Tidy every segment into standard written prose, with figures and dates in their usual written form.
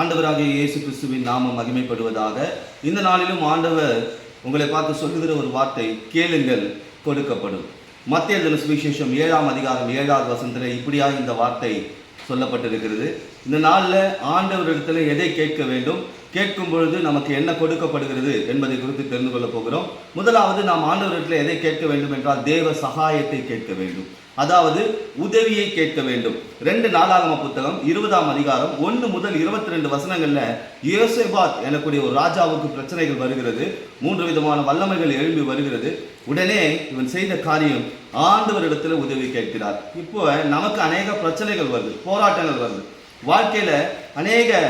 ஆண்டவராகிய இயேசு கிறிஸ்துவின் நாமம் மகிமைப்படுவதாக. இந்த நாளிலும் ஆண்டவர் உங்களை பார்த்து சொல்லுகிற ஒரு வார்த்தை, கேளுங்கள் கொடுக்கப்படும். மத்தேயு எழுதின சுவிசேஷம் 7ஆம் அதிகாரம் 7வது வசனத்தில் இப்படியாக இந்த வார்த்தை சொல்லப்பட்டிருக்கிறது. இந்த நாளில் ஆண்டவரிடத்தில் எதை கேட்க வேண்டும், கேட்கும் பொழுது நமக்கு என்ன கொடுக்கப்படுகிறது என்பதை குறித்து தெரிந்து கொள்ள போகிறோம். முதலாவது, நாம் ஆண்டவரிடத்தில் எதை கேட்க வேண்டும் என்றால் தேவ சகாயத்தை கேட்க வேண்டும், அதாவது உதவியை கேட்க வேண்டும். 2 நாளாகம புத்தகம் 20ஆம் அதிகாரம் 1 முதல் 22 வசனங்கள்ல யோசேபாத் எனக்கூடிய ஒரு ராஜாவுக்கு பிரச்சனைகள் வருகிறது, 3 விதமான வல்லமைகள் எழும்பி வருகிறது. உடனே இவன் செய்த காரியம், ஆண்டவரிடத்துல உதவி கேட்கிறார். இப்போ நமக்கு அநேக பிரச்சனைகள் வருது, போராட்டங்கள் வருது, வாழ்க்கையில அநேக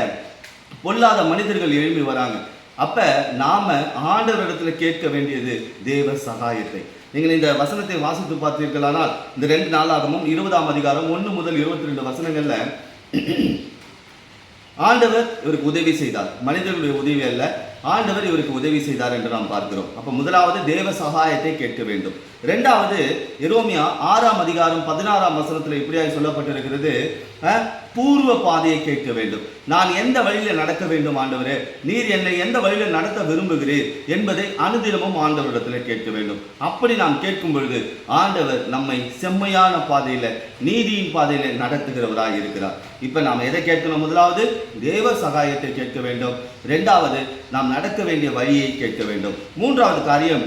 பொல்லாத மனிதர்கள் எழும்பி வராங்க. அப்ப நாம ஆண்டவரிடத்துல கேட்க வேண்டியது தேவ சகாயத்தை. நீங்கள் இந்த வசனத்தை வாசித்து பார்த்தீர்களானால், இந்த 2 நாளாகமும் 20ஆம் அதிகாரம் 1 முதல் 22 வசனங்கள்ல ஆண்டவர் இவருக்கு உதவி செய்தார். மனிதர்களுடைய உதவி அல்ல, ஆண்டவர் இவருக்கு உதவி செய்தார் என்று நாம் பார்க்கிறோம். அப்ப முதலாவது தேவ சகாயத்தை கேட்க வேண்டும். இரண்டாவது, எரேமியா 6ஆம் அதிகாரம் 16ஆம் வசனத்தில் இப்படியாக சொல்லப்பட்டிருக்கிறது, பூர்வ பாதையை கேட்க வேண்டும். நான் எந்த வழியில் நடக்க வேண்டும் ஆண்டவரே, நீர் என்னை எந்த வழியில் நடத்த விரும்புகிறீர் என்பதை அனுதினமும் ஆண்டவரிடத்தில் கேட்க வேண்டும். அப்படி நாம் கேட்கும் பொழுது ஆண்டவர் நம்மை செம்மையான பாதையில, நீதியின் பாதையில நடத்துகிறவராய் இருக்கிறார். இப்ப நாம் எதை கேட்கணும்? முதலாவது தேவ சகாயத்தை கேட்க வேண்டும். இரண்டாவது, நாம் நடக்க வேண்டிய வழியை கேட்க வேண்டும். மூன்றாவது காரியம்,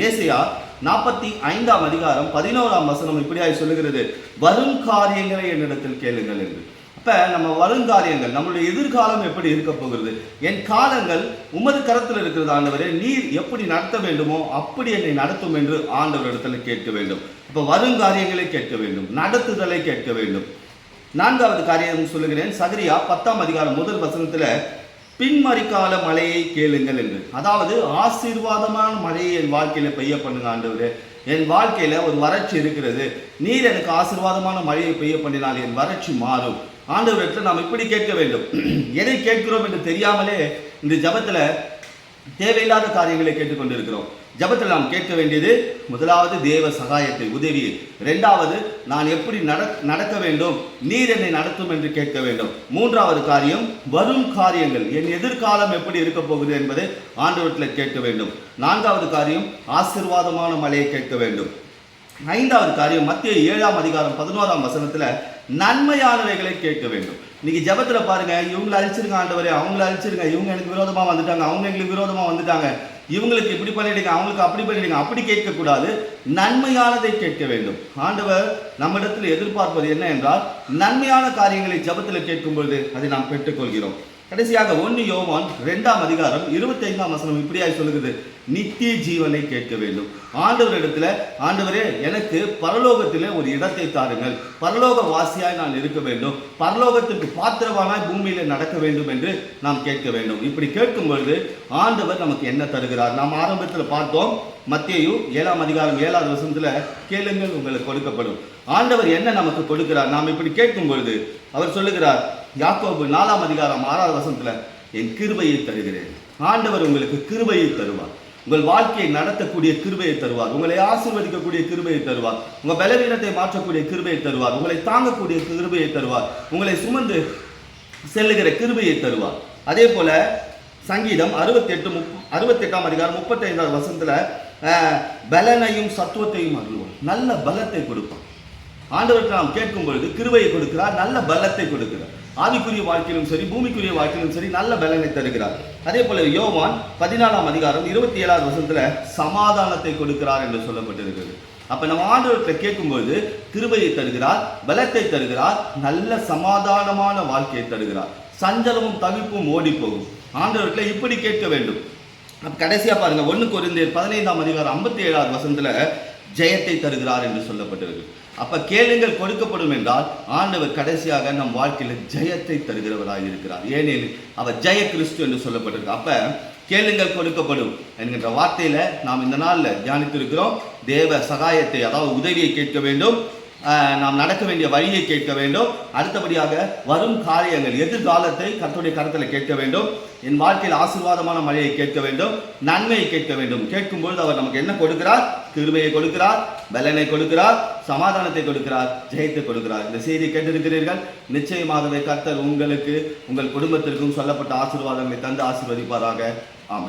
ஏசாயா 45ஆம் அதிகாரம் 11ஆம் வசனம் இப்படியாய் சொல்லுகிறது, வரும் காரியங்களை என்னிடத்தில் கேளுங்கள் என்று. அப்ப நம்ம வருங்காரியங்கள், நம்மளுடைய எதிர்காலம் எப்படி இருக்க போகிறது, என் காலங்கள் உமது கரத்தில் இருக்கிறது ஆண்டவரே, நீர் எப்படி நடத்த வேண்டுமோ அப்படி என்னை நடத்தும் என்று ஆண்டவரிடத்தில் கேட்க வேண்டும். அப்ப வருங்காரியங்களை கேட்க வேண்டும், நடத்துதலை கேட்க வேண்டும். நான்காவது காரியம் சொல்லுகிறேன், சகரியா 10ஆம் அதிகாரம் 1 வசனத்துல பின்மறிக்கால மழையை கேளுங்கள் என்று. அதாவது ஆசீர்வாதமான மழையை என் வாழ்க்கையில பெய்ய பண்ணுங்க ஆண்டவரே, என் வாழ்க்கையில ஒரு வறட்சி இருக்கிறது, நீர் எனக்கு ஆசீர்வாதமான மழையை பெய்ய பண்ணினால் என் வறட்சி மாறும். ஆண்டவரிடத்தில் நாம் இப்படி கேட்க வேண்டும். எதை கேட்கிறோம் என்று தெரியாமலே இந்த ஜபத்துல தேவையில்லாத காரியங்களை கேட்டுக்கொண்டிருக்கிறோம். ஜபத்தில் நாம் கேட்க வேண்டியது, முதலாவது தேவ சகாயத்தை, உதவியை. இரண்டாவது, நான் எப்படி நடக்க வேண்டும், நீர் என்னை நடத்தும் என்று கேட்க வேண்டும். மூன்றாவது காரியம், வரும் காரியங்கள், என் எதிர்காலம் எப்படி இருக்க போகுது என்பதை ஆண்டவரிடத்தில் கேட்க வேண்டும். நான்காவது காரியம், ஆசீர்வாதமான மழையை கேட்க வேண்டும். ஐந்தாவது காரியம், மத்தேயு 7ஆம் அதிகாரம் 11ஆம் வசனத்துல நன்மையானவைகளை கேட்க வேண்டும். இன்னைக்கு ஜபத்துல பாருங்க, இவங்களை அழிச்சிருங்க ஆண்டவரே, அவங்களை அழிச்சிருங்க, இவங்க எனக்கு விரோதமா வந்துட்டாங்க, அவங்க எங்களுக்கு விரோதமா வந்துட்டாங்க, இவங்களுக்கு இப்படி பண்ணிடுங்க, அவங்களுக்கு அப்படி பண்ணிடுங்க, அப்படி கேட்கக்கூடாது, நன்மையானதை கேட்க வேண்டும். ஆண்டவர் நம்மிடத்தில் எதிர்பார்ப்பது என்ன என்றால், நன்மையான காரியங்களை ஜபத்தில் கேட்கும் பொழுது அதை நாம் பெற்றுக்கொள்கிறோம். கடைசியாக 1 யோவான் 2ஆம் அதிகாரம் 25ஆம் வசனம் இப்படியாய் சொல்லுகிறது, நித்திய ஜீவனை கேட்க வேண்டும். ஆண்டவரிடத்துல, ஆண்டவரே எனக்கு பரலோகத்திலே ஒரு இடத்தை தாருங்கள், பரலோக வாசியாய் நான் இருக்க வேண்டும், பரலோகத்திற்கு பாத்திரவானாய் பூமியில நடக்க வேண்டும் என்று நாம் கேட்க வேண்டும். இப்படி கேட்கும் பொழுது ஆண்டவர் நமக்கு என்ன தருகிறார்? நாம் ஆரம்பத்தில் பார்த்தோம், மத்தேயு 7ஆம் அதிகாரம் 7வது வசனத்துல கேளுங்கள் உங்களுக்கு கொடுக்கப்படும். ஆண்டவர் என்ன நமக்கு கொடுக்கிறார்? நாம் இப்படி கேட்கும் பொழுது அவர் சொல்லுகிறார், யாக்கோபு 4ஆம் அதிகாரம் 6வது வசனத்துல, என் கிருபையை தருகிறேன். ஆண்டவர் உங்களுக்கு கிருபையை தருவார், உங்கள் வாழ்க்கையை நடத்தக்கூடிய கிருபையை தருவார், உங்களை ஆசீர்வதிக்கக்கூடிய கிருபையை தருவார், உங்கள் பலவீனத்தை மாற்றக்கூடிய கிருபையை தருவார், உங்களை தாங்கக்கூடிய கிருபையை தருவார், உங்களை சுமந்து செல்லுகிற கிருபையை தருவார். அதே போல சங்கீதம் 68ஆம் அதிகாரம் 35வது வசனத்துல பலனையும் சத்துவத்தையும் அருள்வார், நல்ல பலத்தை கொடுப்பார். ஆண்டவருக்கு நாம் கேட்கும் பொழுது கிருபையை கொடுக்கிறார், நல்ல பலத்தை கொடுக்கிறார். ஆவிக்குரிய வாழ்க்கையிலும் சரி, பூமிக்குரிய வாழ்க்கையிலும் சரி, நல்ல பலனை தருகிறார். அதே போல யோவான் 14ஆம் அதிகாரம் 27வது வசனத்துல சமாதானத்தை கொடுக்கிறார் என்று சொல்லப்பட்டிருக்கிறது. அப்ப நம்ம ஆண்டவர்கிட்ட கேட்கும்போது கிருபையை தருகிறார், பலத்தை தருகிறார், நல்ல சமாதானமான வாழ்க்கையை தருகிறார், சஞ்சலமும் தவிப்பும் ஓடி போகும். ஆண்டவர்கிட்ட இப்படி கேட்க வேண்டும். கடைசியா பாருங்க, 1 கொரிந்தியர் 15ஆம் அதிகாரம் 57வது வசனத்துல ஜெயத்தை தருகிறார் என்று சொல்லப்பட்டிருக்கு. அப்ப கேளுங்கள் கொடுக்கப்படும் என்றால் ஆண்டவர் கடைசியாக நம் வாழ்க்கையில ஜெயத்தை தருகிறவராக இருக்கிறார். ஏனெனில் அவர் ஜெய கிறிஸ்து என்று சொல்லப்பட்டிருக்கு. அப்ப கேளுங்கள் கொடுக்கப்படும் என்கின்ற வார்த்தையில நாம் இந்த நாள்ல தியானித்திருக்கிறோம். தேவ சகாயத்தை, அதாவது உதவியை கேட்க வேண்டும், நாம் நடக்க வேண்டிய வழியை கேட்க வேண்டும். அடுத்தபடியாக வரும் காரியங்கள் எதிர்காலத்தை கர்த்தருடைய கரத்தில் கேட்க வேண்டும். என் வாழ்க்கையில் ஆசீர்வாதமான மழையை கேட்க வேண்டும், நன்மையை கேட்க வேண்டும். கேட்கும்பொழுது அவர் நமக்கு என்ன கொடுக்கிறார்? கிருபையை கொடுக்கிறார், பலனை கொடுக்கிறார், சமாதானத்தை கொடுக்கிறார், ஜெயத்தை கொடுக்கிறார். இந்த செய்தியை கேட்டிருக்கிறீர்கள். நிச்சயமாகவே கர்த்தர் உங்களுக்கு, உங்கள் குடும்பத்திற்கும் சொல்லப்பட்ட ஆசீர்வாதங்களை தந்து ஆசீர்வதிப்பாராக. ஆமென்.